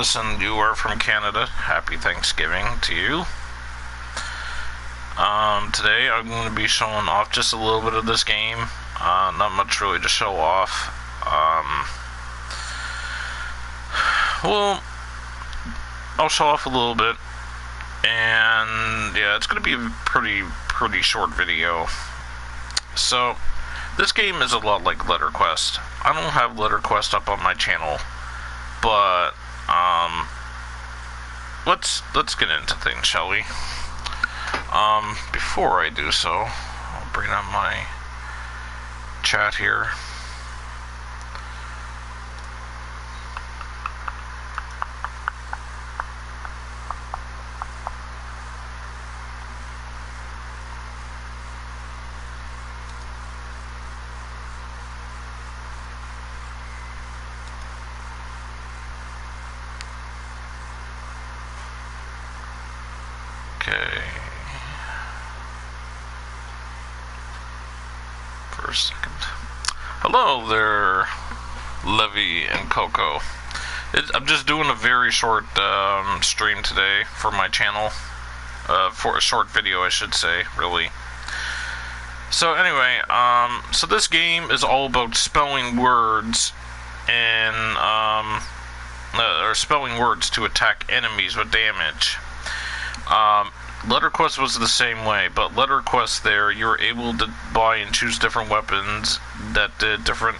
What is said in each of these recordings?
Nicholas and you are from Canada, happy Thanksgiving to you. Today I'm going to be showing off just a little bit of this game. Not much really to show off. Well, I'll show off a little bit. And yeah, it's going to be a pretty short video. So, this game is a lot like LetterQuest. I don't have LetterQuest up on my channel, but let's get into things, shall we? Before I do so, I'll bring up my chat here. Okay. For a second. Hello there, Levy and Coco. I'm just doing a very short stream today for my channel. For a short video, I should say, really. So anyway, so this game is all about spelling words and or spelling words to attack enemies with damage. LetterQuest was the same way, but LetterQuest there, you were able to buy and choose different weapons that did different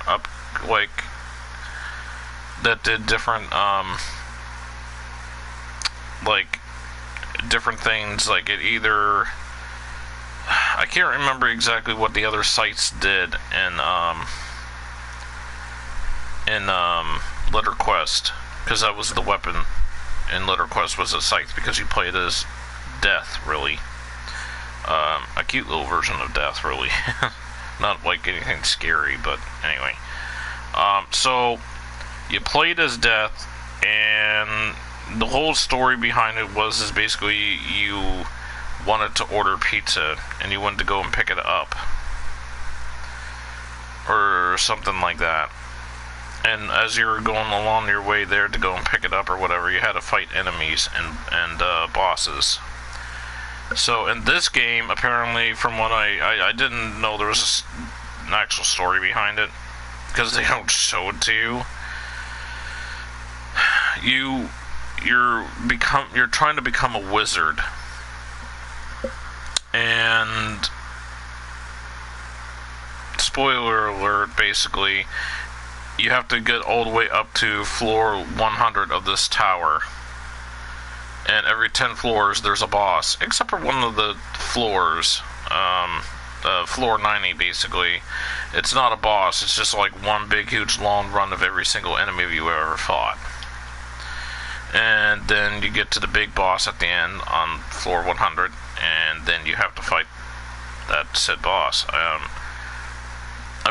different things. Like it either, I can't remember exactly what the other sites did in LetterQuest, because that was the weapon in LetterQuest was a scythe, because you played as Death, really. A cute little version of Death, really. Not like anything scary, but anyway. So, you played as Death, and the whole story behind it is basically you wanted to order pizza, and you wanted to go and pick it up. Or something like that. And as you were going along your way there to go and pick it up or whatever, you had to fight enemies and bosses. So in this game, apparently, from what I didn't know there was an actual story behind it, because they don't show it to you. You're trying to become a wizard, and spoiler alert, basically, you have to get all the way up to floor 100 of this tower. And every 10 floors, there's a boss. Except for one of the floors. Floor 90, basically. It's not a boss. It's just like one big, huge, long run of every single enemy you ever fought. And then you get to the big boss at the end on floor 100. And then you have to fight that said boss. I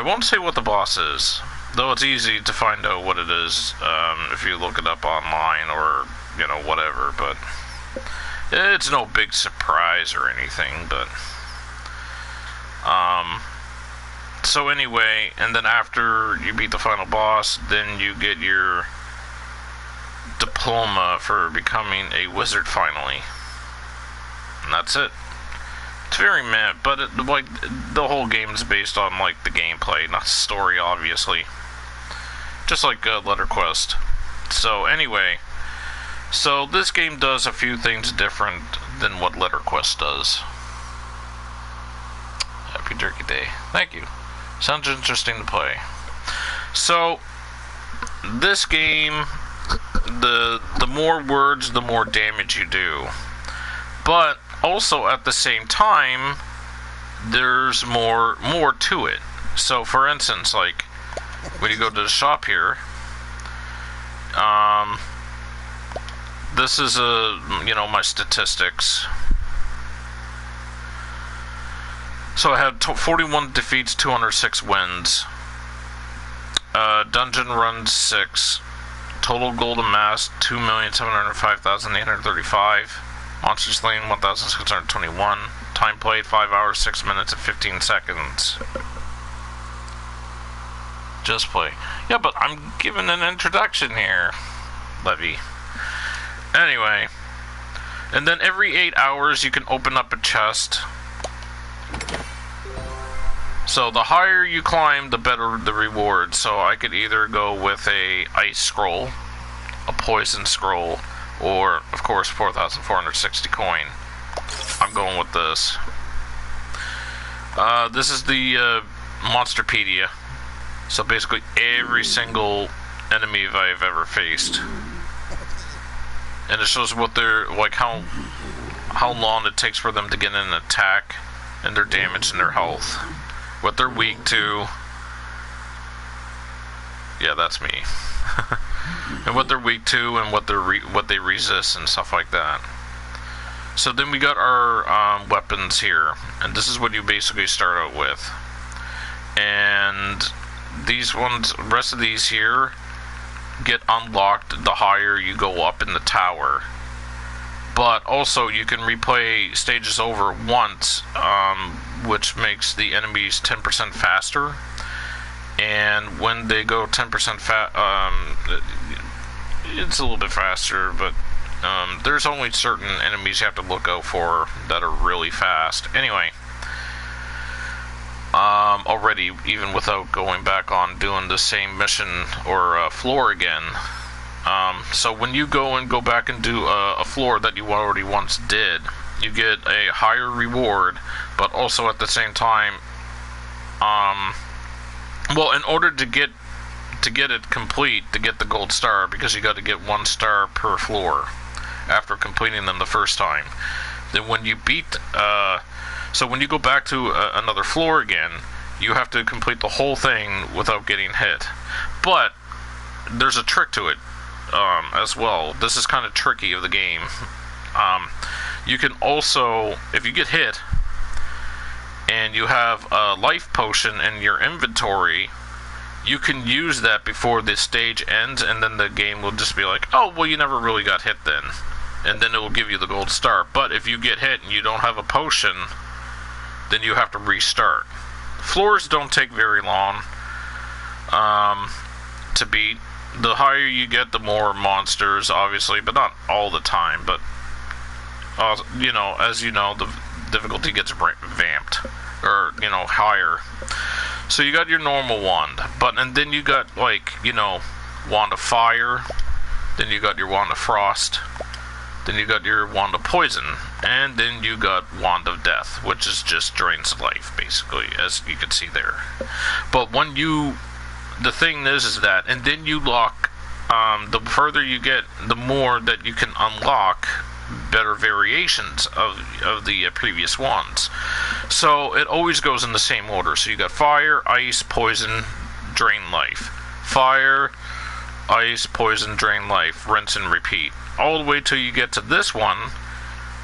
won't say what the boss is, though it's easy to find out what it is if you look it up online or, you know, whatever, but it's no big surprise or anything, but so anyway, and then after you beat the final boss, then you get your diploma for becoming a wizard finally, and that's it. It's very meh, but like the whole game is based on like the gameplay, not the story, obviously. Just like LetterQuest. So anyway, so this game does a few things different than what LetterQuest does. Happy Turkey Day. Thank you. Sounds interesting to play. So this game, the more words, the more damage you do. But also at the same time, there's more to it. So for instance, like when you go to the shop here, this is my statistics. So I had 41 defeats, 206 wins. Dungeon runs 6. Total gold amassed 2,705,835. Monster slain 1,621. Time played 5 hours, 6 minutes, and 15 seconds. Just play. Yeah, but I'm giving an introduction here, Levy. Anyway, and then every 8 hours you can open up a chest. So the higher you climb, the better the reward. So I could either go with a ice scroll, a poison scroll, or of course 4,460 coin. I'm going with this. This is the Monsterpedia. So basically every single enemy I've ever faced. And it shows what they're, like, how long it takes for them to get in an attack, and their damage and their health. What they're weak to. Yeah, that's me. And what they're weak to, and what they resist, and stuff like that. So then we got our weapons here, and this is what you basically start out with. And these ones, rest of these here, get unlocked the higher you go up in the tower. But also you can replay stages over once, which makes the enemies 10% faster. And when they go 10% it's a little bit faster, but there's only certain enemies you have to look out for that are really fast. Anyway, already, even without going back on doing the same mission or floor again. So when you go back and do a floor that you already once did, you get a higher reward, but also at the same time, well, in order to get it complete, to get the gold star, because you got to get 1 star per floor after completing them the first time. Then when you beat, so when you go back to another floor again, you have to complete the whole thing without getting hit. But there's a trick to it as well. This is kind of tricky of the game. You can also, if you get hit and you have a life potion in your inventory, you can use that before the stage ends, and then the game will just be like, oh, well, you never really got hit then. And then it will give you the gold star. But if you get hit and you don't have a potion, then you have to restart. Floors don't take very long to beat. The higher you get, the more monsters, obviously, but not all the time. But, you know, as you know, the difficulty gets vamped, or, you know, higher. So you got your normal wand, and then you got, like, you know, wand of fire, then you got your wand of frost, then you got your wand of poison, and then you got wand of death, which is just drains life, basically, as you can see there. But when you, the thing is that, and then you lock, the further you get, the more that you can unlock better variations of the previous ones. So it always goes in the same order. So you got fire, ice, poison, drain life. Fire, ice, poison, drain life, rinse and repeat. All the way till you get to this one.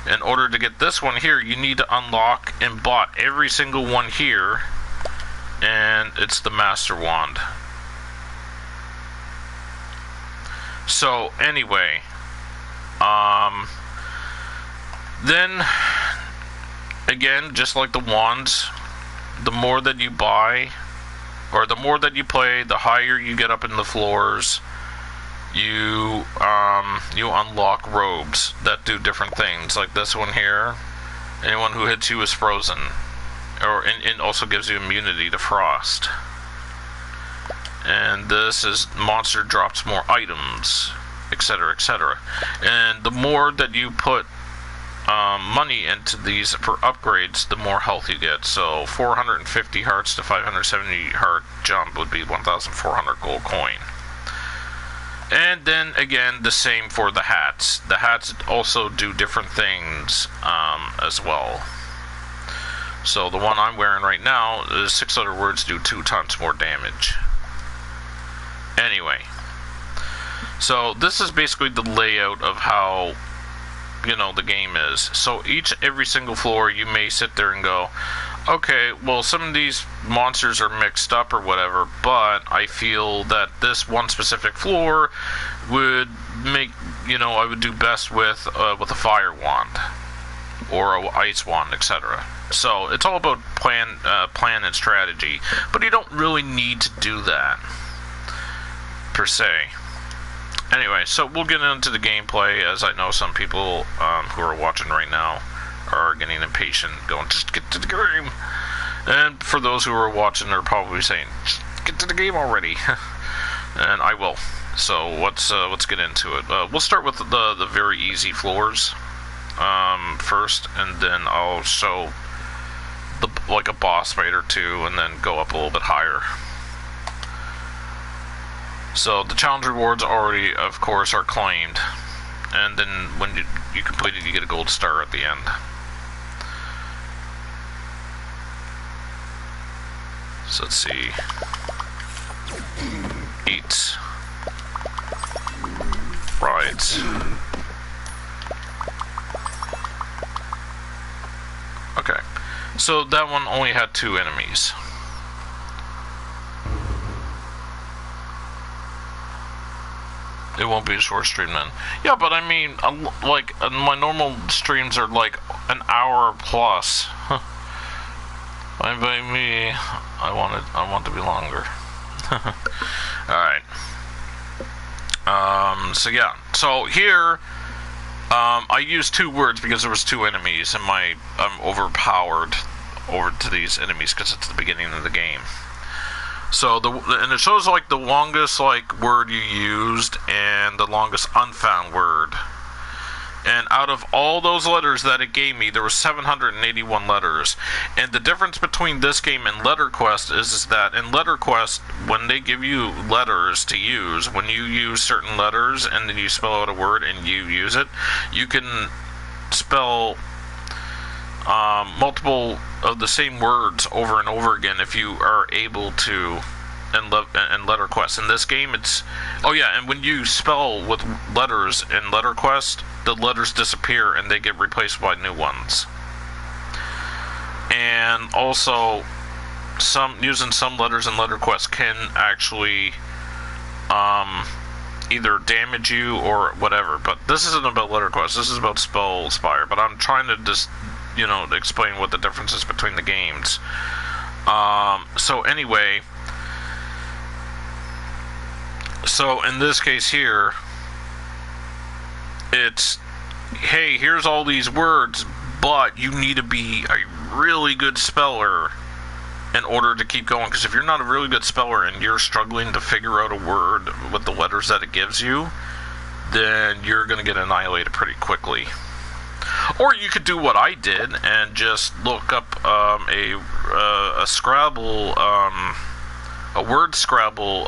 In order to get this one here, you need to unlock and bought every single one here. And it's the Master Wand. So anyway, then, again, just like the wands, the more that you buy, or the more that you play, the higher you get up in the floors, you unlock robes that do different things, like this one here. Anyone who hits you is frozen, and also gives you immunity to frost. And this is monster drops more items, etc., etc. And the more that you put money into these for upgrades, the more health you get. So 450 hearts to 570 heart jump would be 1,400 gold coin. And then again, the same for the hats. The hats also do different things as well. So the one I'm wearing right now is 600 words do 2 times more damage. Anyway, so this is basically the layout of how, you know, the game is. So every single floor, you may sit there and go, okay, well, some of these monsters are mixed up or whatever, but I feel that this one specific floor would make, you know, I would do best with a fire wand or a ice wand, etc. So it's all about plan and strategy, but you don't really need to do that per se. Anyway, so we'll get into the gameplay, as I know some people who are watching right now are getting impatient, going, just get to the game. And for those who are watching, they're probably saying, just get to the game already. And I will. So let's get into it. We'll start with the very easy floors first, and then I'll show like a boss fight or two, and then go up a little bit higher. So the challenge rewards already, of course, are claimed, and then when you complete it, you get a gold star at the end. So let's see. 8 rides. Okay, so that one only had 2 enemies. It won't be a short stream then. Yeah, but I mean, like, my normal streams are like an hour plus. By me, I want to be longer. Alright. So yeah. So here, I used 2 words because there was 2 enemies, and I'm overpowered over to these enemies because it's the beginning of the game. So and it shows like the longest like word you used and the longest unfound word. And out of all those letters that it gave me, there were 781 letters. And the difference between this game and LetterQuest is that in LetterQuest, when they give you letters to use, when you use certain letters and then you spell out a word and you use it, you can spell multiple of the same words over and over again if you are able to in LetterQuest. In this game, it's... Oh yeah, and when you spell with letters in LetterQuest, the letters disappear and they get replaced by new ones. And also, using some letters in LetterQuest can actually either damage you or whatever. But this isn't about LetterQuest, this is about Spellspire. But I'm trying to just, you know, explain what the difference is between the games. So anyway, so in this case here, it's, hey, here's all these words, but you need to be a really good speller in order to keep going. Because if you're not a really good speller and you're struggling to figure out a word with the letters that it gives you, then you're going to get annihilated pretty quickly. Or you could do what I did and just look up a Scrabble, a word Scrabble,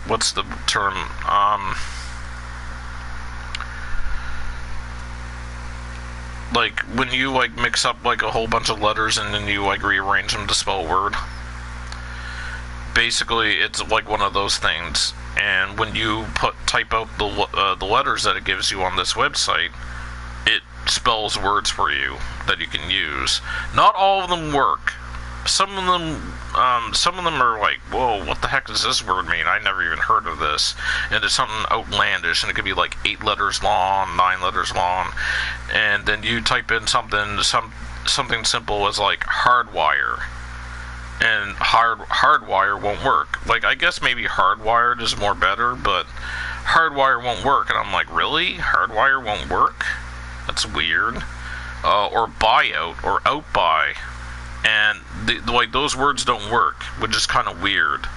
what's the term? Like when you like mix up like a whole bunch of letters and then you like rearrange them to spell a word. Basically, it's like one of those things. And when you type out the letters that it gives you on this website, it spells words for you that you can use. Not all of them work. Some of them are like, whoa, what the heck does this word mean? I never even heard of this. And it's something outlandish, and it could be like 8 letters long, 9 letters long. And then you type in something simple as like hardwire. And hardwire won't work. Like, I guess maybe hardwired is more better, but hardwire won't work. And I'm like, really? Hardwire won't work? That's weird. Or buyout, or outbuy. And like those words don't work, which is kind of weird.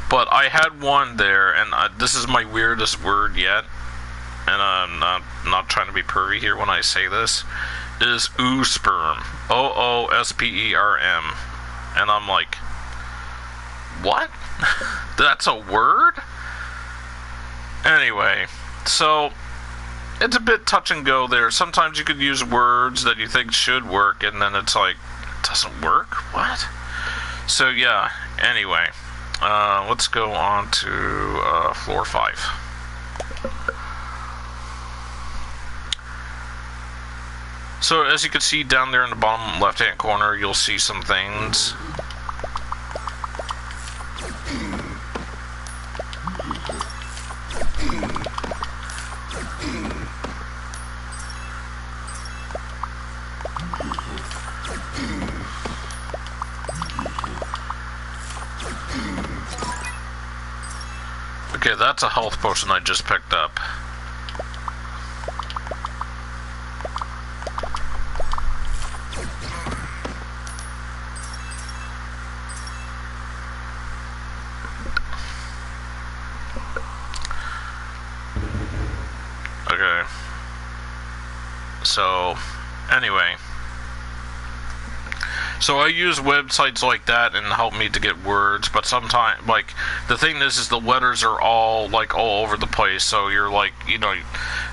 But I had one there, and this is my weirdest word yet. And I'm not trying to be pervy here when I say this. Is oosperm. OOSPERM. And I'm like, what? That's a word? Anyway, so it's a bit touch and go there. Sometimes you could use words that you think should work, and then it's like, it doesn't work? What? So yeah, anyway, let's go on to floor 5. So as you can see down there in the bottom left hand corner, you'll see some things. that's a health potion I just picked up. Okay. So, anyway. So I use websites like that and help me to get words, but sometimes, like, the thing is the letters are all, like, all over the place, so you're, like, you know,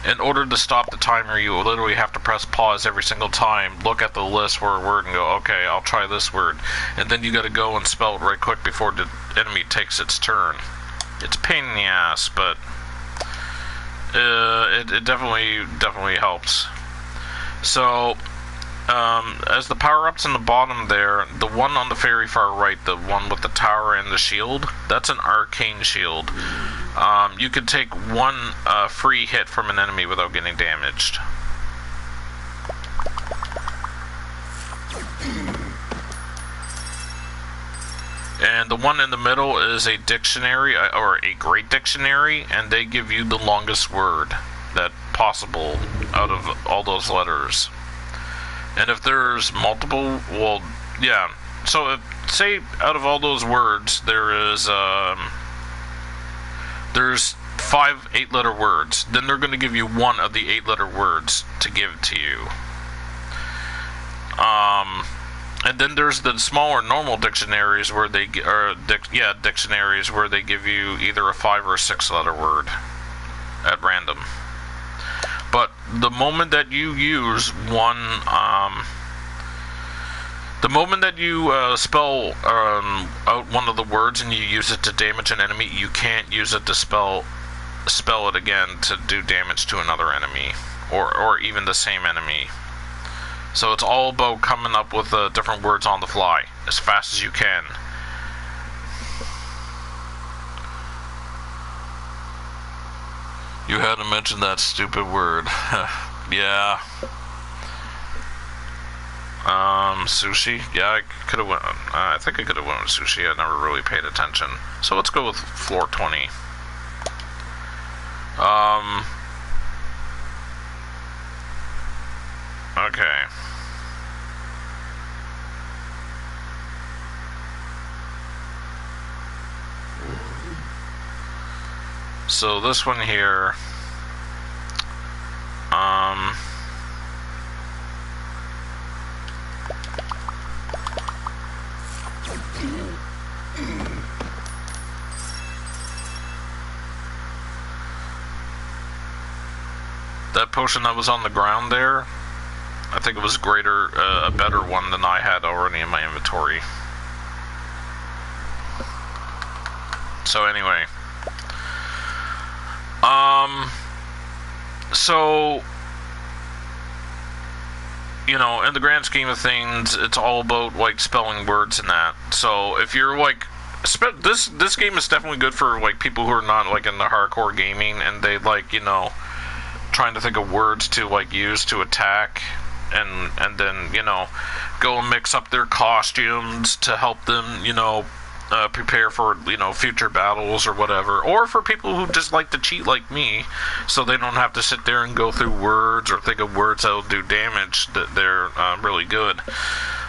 in order to stop the timer, you literally have to press pause every single time, look at the list for a word and go, okay, I'll try this word, and then you gotta go and spell it right quick before the enemy takes its turn. It's a pain in the ass, but it definitely helps. So, as the power-ups in the bottom there, the one on the very far right, the one with the tower and the shield, that's an arcane shield. You can take one free hit from an enemy without getting damaged. And the one in the middle is a dictionary, or a great dictionary, and they give you the longest word that possible out of all those letters. And if there's multiple, well, yeah. So, if, say, out of all those words, there's 5 8-letter words. Then they're going to give you one of the 8-letter words to give to you. And then there's the smaller normal dictionaries where they dictionaries where they give you either a 5 or a 6-letter word at random. But the moment that you use one, the moment that you spell out one of the words and you use it to damage an enemy, you can't use it to spell it again to do damage to another enemy, or even the same enemy. So it's all about coming up with different words on the fly, as fast as you can. You had to mention that stupid word. Yeah. Sushi? Yeah, I could have went. I think I could have went with sushi. I never really paid attention. So let's go with floor 20. Okay. So this one here, that potion that was on the ground there, I think it was a better one than I had already in my inventory. So anyway. So, you know, in the grand scheme of things, it's all about, like, spelling words and that. So, if you're, like, this game is definitely good for, like, people who are not, like, into hardcore gaming, and they, like, you know, trying to think of words to, like, use to attack, and then, you know, go and mix up their costumes to help them, you know, prepare for, you know, future battles or whatever, or for people who just like to cheat like me, so they don't have to sit there and go through words or think of words that will do damage, that they're really good.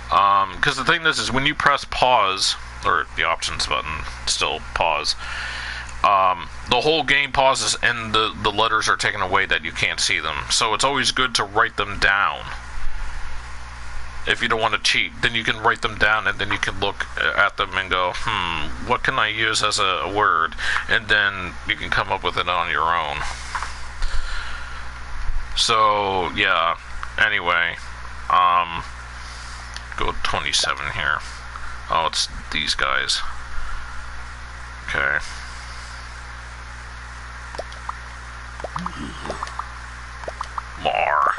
Because the thing is when you press pause, or the options button, still pause, the whole game pauses and the letters are taken away that you can't see them. So it's always good to write them down. If you don't want to cheat, then you can write them down, and then you can look at them and go, what can I use as a word? And then you can come up with it on your own. So, yeah. Anyway, go 27 here. Oh, it's these guys. Okay. More.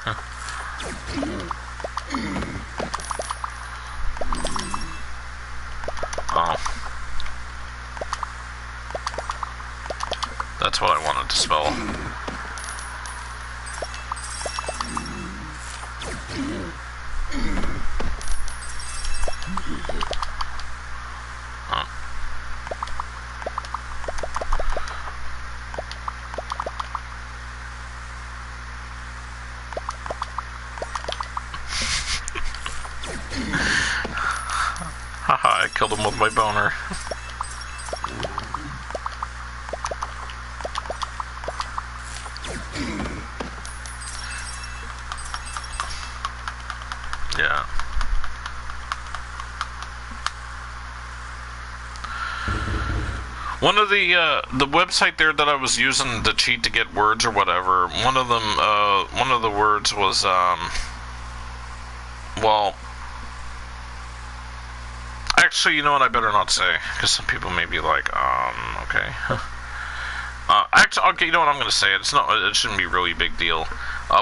Oh. That's what I wanted to spell. Killed him with my boner. Yeah. One of the website there that I was using to cheat to get words or whatever, one of the words was, well, actually, you know what, I better not say, because some people may be like, okay. Actually, okay, you know what, I'm going to say it. It shouldn't be a really big deal.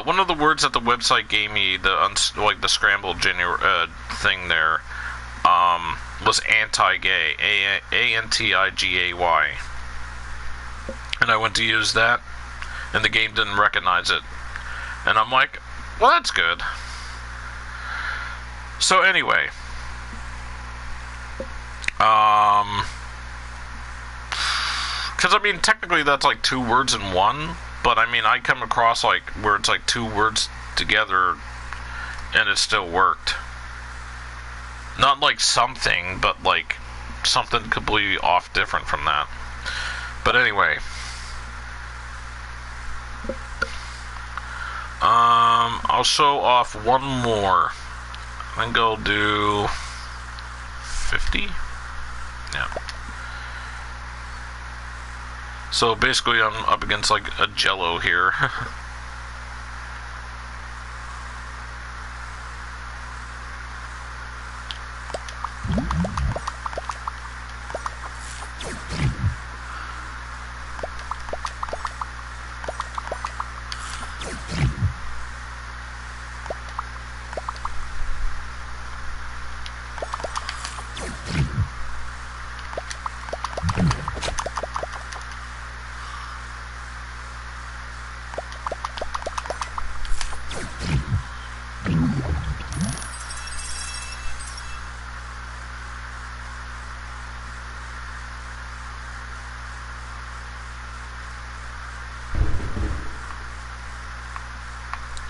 One of the words that the website gave me, the scrambled thing there, was anti-gay, A-N-T-I-G-A-Y. And I went to use that, and the game didn't recognize it. And I'm like, well, that's good. So anyway, because I mean, technically that's like 2 words in one, but I mean, I come across like where it's like 2 words together, and it still worked. Not like something, but like something completely off different from that. But anyway, I'll show off one more. I think I'll do 50. Yeah. So basically, I'm up against like a Jello here.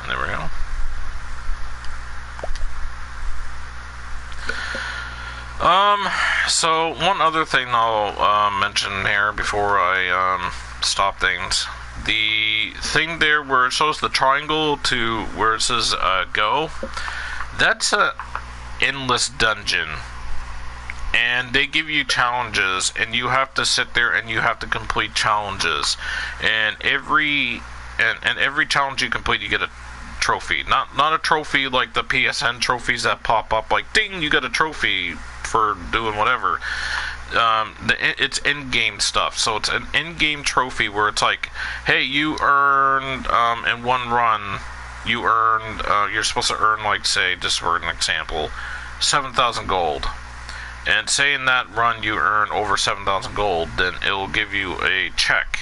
There we go. So one other thing I'll mention here before I stop things. The thing there where it shows the triangle to where it says go, that's a endless dungeon. And they give you challenges, and you have to sit there and you have to complete challenges. And every challenge you complete, you get a trophy. Not a trophy like the PSN trophies that pop up like ding, you got a trophy for doing whatever. It's in-game stuff, so it's an in-game trophy where it's like, hey, you earned in one run, you're supposed to earn, like, say, just for an example, 7,000 gold. And say in that run you earn over 7,000 gold, then it will give you a check.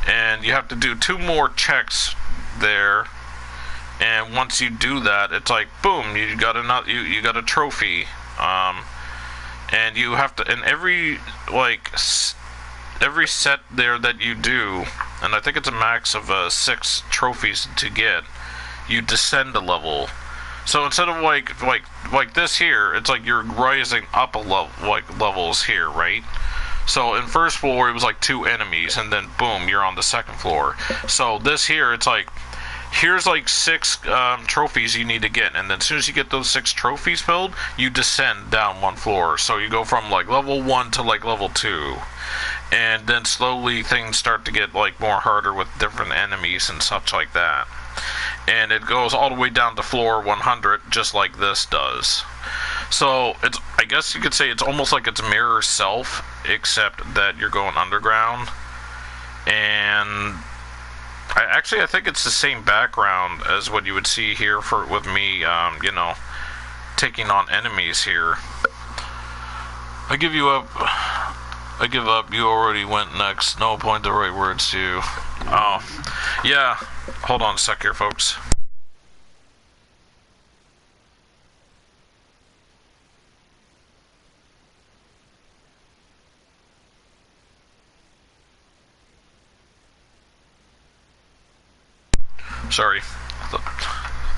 And you have to do 2 more checks there. And once you do that, it's like, boom, you got a trophy. And you have to, in every set there that you do, and I think it's a max of 6 trophies to get, you descend a level. So instead of like this here, it's like you're rising up a level, like levels here, right? So in first floor it was like 2 enemies, and then boom, you're on the second floor. So this here, it's like, here's like 6 trophies you need to get, and then as soon as you get those 6 trophies filled, you descend down 1 floor. So you go from like level 1 to like level 2, and then slowly things start to get like more harder with different enemies and such like that. And it goes all the way down to floor 100, just like this does. So it's, I guess you could say it's almost like it's mirror self, except that you're going underground. And I think it's the same background as what you would see here with me, you know, taking on enemies here. I give you up. I give up. You already went next. No point the right words to you. Oh, yeah. Hold on a sec here, folks. Sorry. I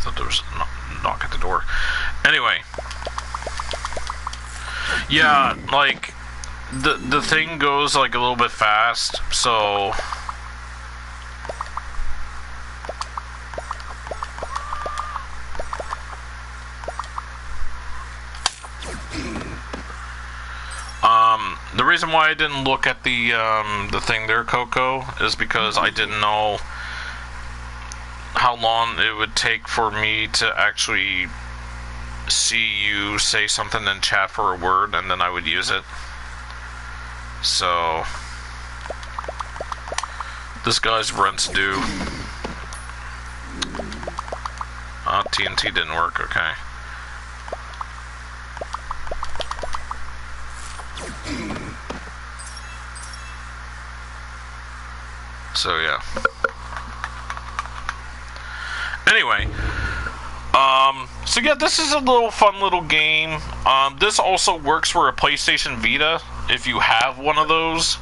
thought there was a knock at the door. Anyway. Yeah, like the thing goes like a little bit fast, so the reason why I didn't look at the thing there, Coco, is because I didn't know how long it would take for me to actually see you say something in chat for a word, and then I would use it. So this guy's rent's due. TNT didn't work. Okay. So yeah. Anyway, so yeah, this is a little fun little game. This also works for a PlayStation Vita if you have one of those,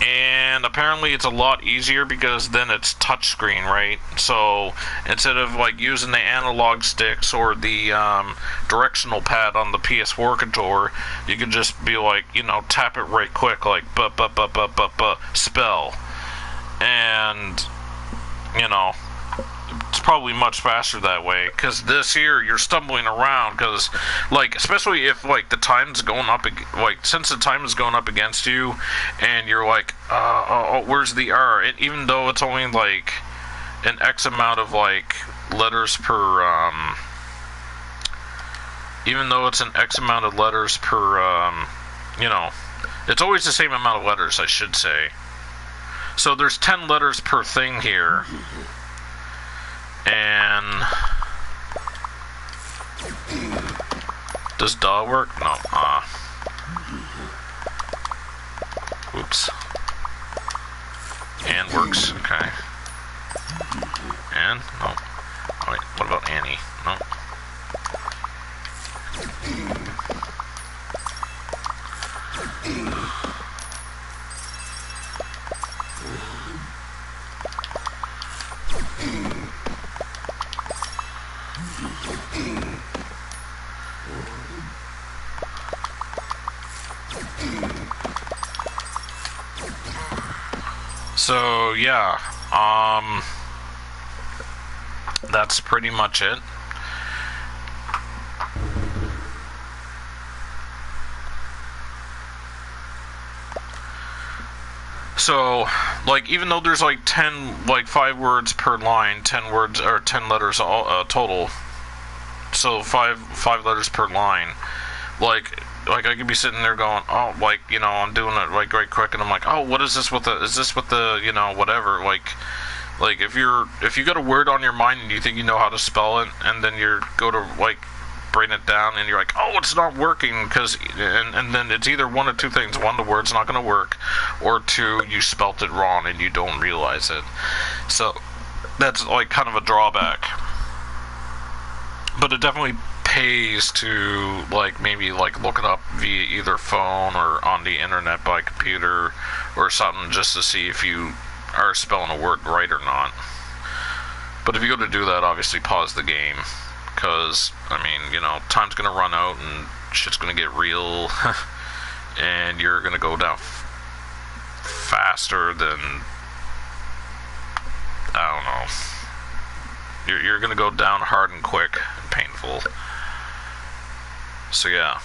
and apparently it's a lot easier because then it's touchscreen, right? So instead of like using the analog sticks or the directional pad on the PS4 controller, you can just be like, you know, tap it right quick, like spell. And, you know, it's probably much faster that way, because this here, you're stumbling around, because, like, especially if, like, the time's going up, like, since the time is going up against you, and you're like, where's the R? And even though it's only, like, an X amount of, like, letters per, even though it's an X amount of letters per, you know, it's always the same amount of letters, I should say. So there's 10 letters per thing here. And does DAW work? No. Oops. And works. Okay. And no. Oh, wait. What about Annie? No. So yeah, that's pretty much it. So, like, even though there's like 10, like 5 words per line, 10 words or 10 letters all, total. So five letters per line. Like I could be sitting there going, oh, like, you know, I'm doing it like right quick, and I'm like, oh, what is this with the? Is this with the, you know, whatever? Like if you got a word on your mind and you think you know how to spell it, and then you go to like bring it down, and you're like, oh, it's not working, because and then it's either one of two things: one, the word's not going to work, or two, you spelt it wrong and you don't realize it. So that's like kind of a drawback. But it definitely pays to like maybe like look it up via either phone or on the internet by computer or something, just to see if you are spelling a word right or not. But if you go to do that, obviously pause the game, because I mean, you know, time's gonna run out and shit's gonna get real and you're gonna go down faster than, I don't know, you're gonna go down hard and quick and painful. So yeah.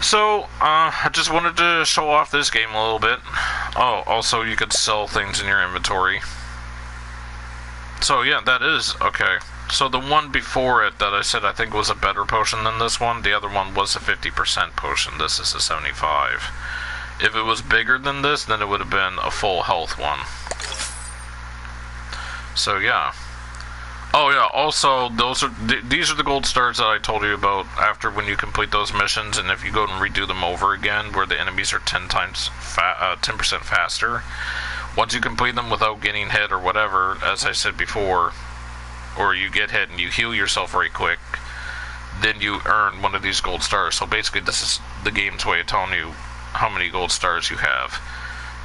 So I just wanted to show off this game a little bit. Oh, also you could sell things in your inventory. So yeah, that is okay. So the one before it that I said I think was a better potion than this one, the other one was a 50% potion. This is a 75. If it was bigger than this, then it would have been a full health one. So yeah. Oh yeah, also these are the gold stars that I told you about after when you complete those missions, and if you go and redo them over again, where the enemies are 10% faster. Once you complete them without getting hit or whatever, as I said before, or you get hit and you heal yourself right quick, then you earn one of these gold stars. So basically this is the game's way of telling you how many gold stars you have.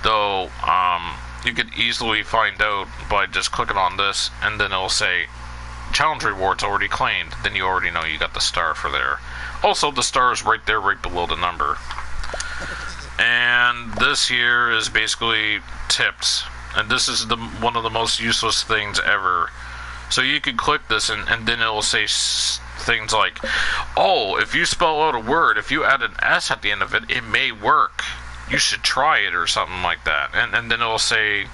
Though, you could easily find out by just clicking on this, and then it'll say challenge rewards already claimed, then you already know you got the star for there. Also, the star is right there, right below the number. And this here is basically tips. And this is one of the most useless things ever. So you could click this and then it'll say things like, oh, if you spell out a word, if you add an S at the end of it, it may work. You should try it or something like that. And then it'll say,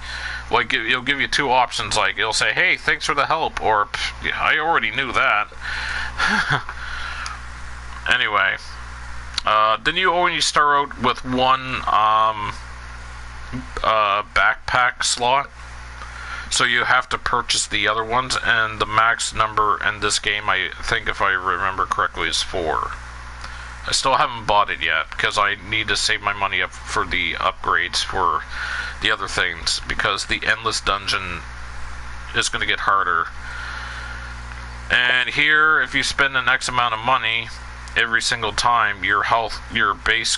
like, it'll give you two options. Like, it'll say, hey, thanks for the help, or I already knew that. Anyway, then you only start out with one backpack slot, so you have to purchase the other ones, and the max number in this game, I think if I remember correctly, is 4. I still haven't bought it yet because I need to save my money up for the upgrades for the other things, because the endless dungeon is going to get harder. And here, if you spend an X amount of money every single time, your base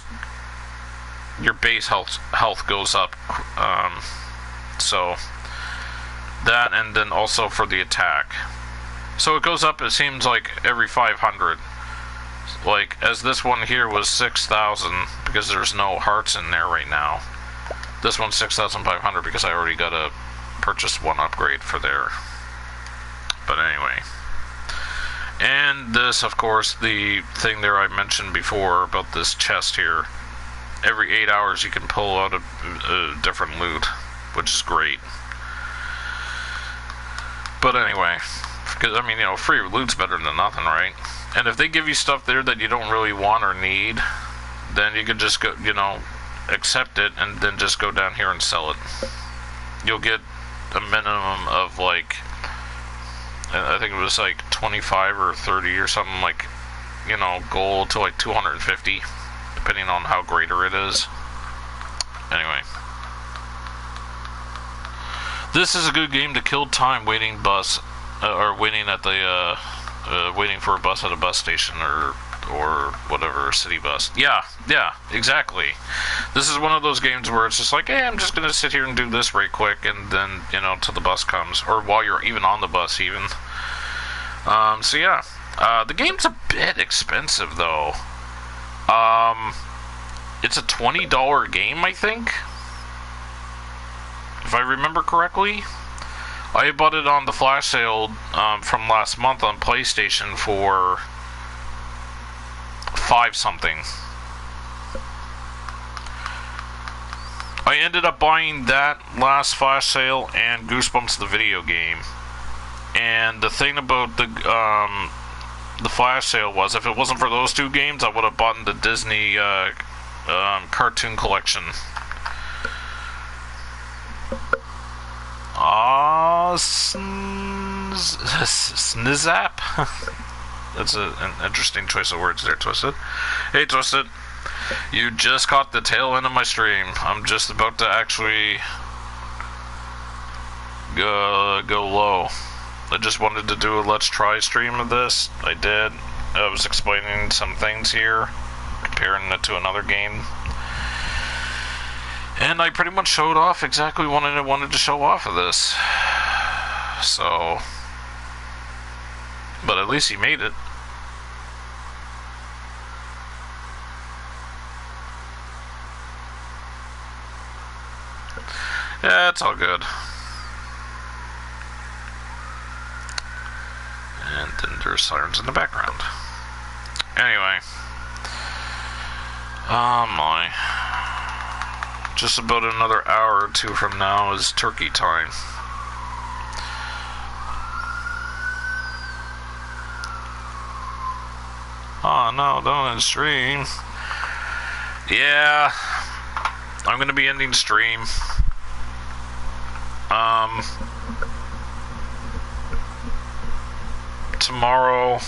health goes up. So that, and then also for the attack. So it goes up, it seems like every 500. Like, as this one here was 6,000, because there's no hearts in there right now. This one's 6,500 because I already got to purchase one upgrade for there. But anyway. And this, of course, the thing there I mentioned before about this chest here. Every 8 hours you can pull out a different loot, which is great. But anyway, because, I mean, you know, free loot's better than nothing, right? And if they give you stuff there that you don't really want or need, then you can just go, you know, accept it and then just go down here and sell it. You'll get a minimum of, like, I think it was like 25 or 30 or something, like, you know, gold to like 250, depending on how greater it is. Anyway. This is a good game to kill time waiting or waiting at the, waiting for a bus at a bus station or whatever, city bus. Yeah, exactly. This is one of those games where it's just like, hey, I'm just gonna sit here and do this right quick, and then, you know, till the bus comes, or while you're even on the bus even. So yeah, the game's a bit expensive though. It's a $20 game, I think, if I remember correctly. I bought it on the flash sale from last month on PlayStation for $5 something. I ended up buying that last flash sale and Goosebumps the video game. And the thing about the flash sale was, if it wasn't for those two games, I would have bought the Disney cartoon collection. Snizap? That's an interesting choice of words there, Twisted. Hey, Twisted. You just caught the tail end of my stream. I'm just about to actually go low. I just wanted to do a Let's Try stream of this. I did. I was explaining some things here, comparing it to another game. And I pretty much showed off exactly what I wanted to show off of this. So, but at least he made it. Yeah, it's all good. And then there's sirens in the background. Anyway. Oh my. Just about another hour or two from now is turkey time. Oh no, don't end stream. Yeah, I'm gonna be ending stream. Tomorrow,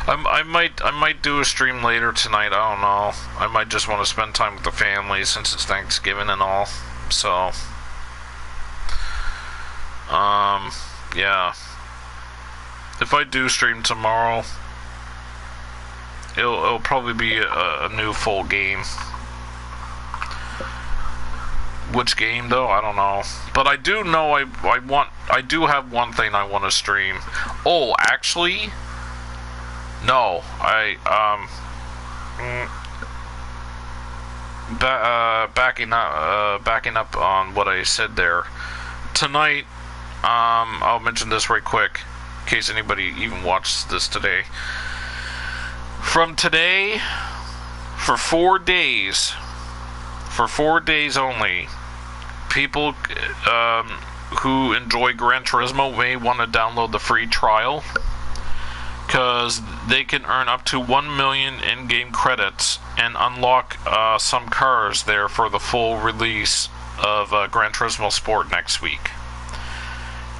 I might do a stream later tonight. I don't know. I might just want to spend time with the family since it's Thanksgiving and all. So, yeah. If I do stream tomorrow, it'll probably be a new full game. Which game though? I don't know. But I do know I do have one thing I want to stream. Oh, actually, no. Backing up on what I said there. Tonight, I'll mention this right quick, in case anybody even watched this today. From today, for 4 days only, people who enjoy Gran Turismo may want to download the free trial, because they can earn up to 1 million in-game credits and unlock some cars there for the full release of Gran Turismo Sport next week.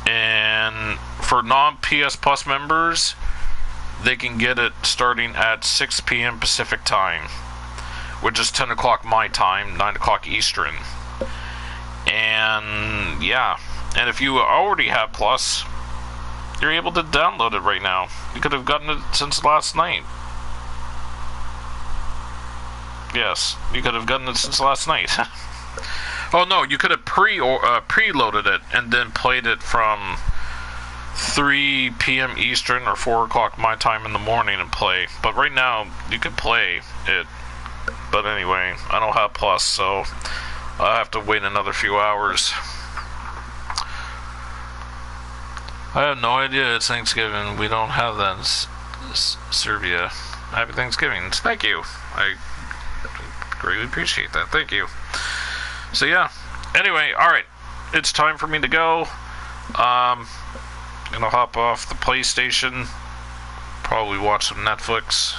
And for non-PS Plus members, they can get it starting at 6 p.m. Pacific time, which is 10 o'clock my time, 9 o'clock Eastern. And yeah, and if you already have Plus, you're able to download it right now. You could have gotten it since last night. Yes, you could have gotten it since last night. Oh no, you could have preloaded it and then played it from 3 p.m. Eastern or 4 o'clock my time in the morning and play. But right now, you could play it. But anyway, I don't have Plus, so I'll have to wait another few hours. I have no idea it's Thanksgiving. We don't have that in Serbia. Happy Thanksgiving. Thank you. I greatly appreciate that. Thank you. So yeah. Anyway, alright. It's time for me to go. I'm gonna hop off the PlayStation. Probably watch some Netflix.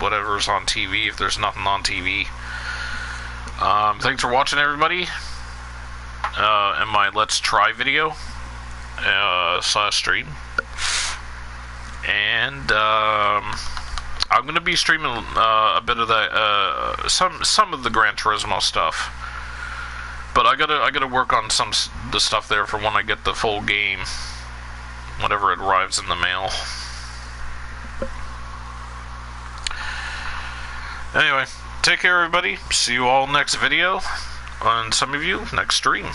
Whatever's on TV, if there's nothing on TV. Thanks for watching, everybody. In my Let's Try video. Stream. And I'm gonna be streaming a bit of that, some of the Gran Turismo stuff, but I gotta work on the stuff there for when I get the full game, whenever it arrives in the mail. Anyway, take care, everybody. See you all next video, and some of you next stream.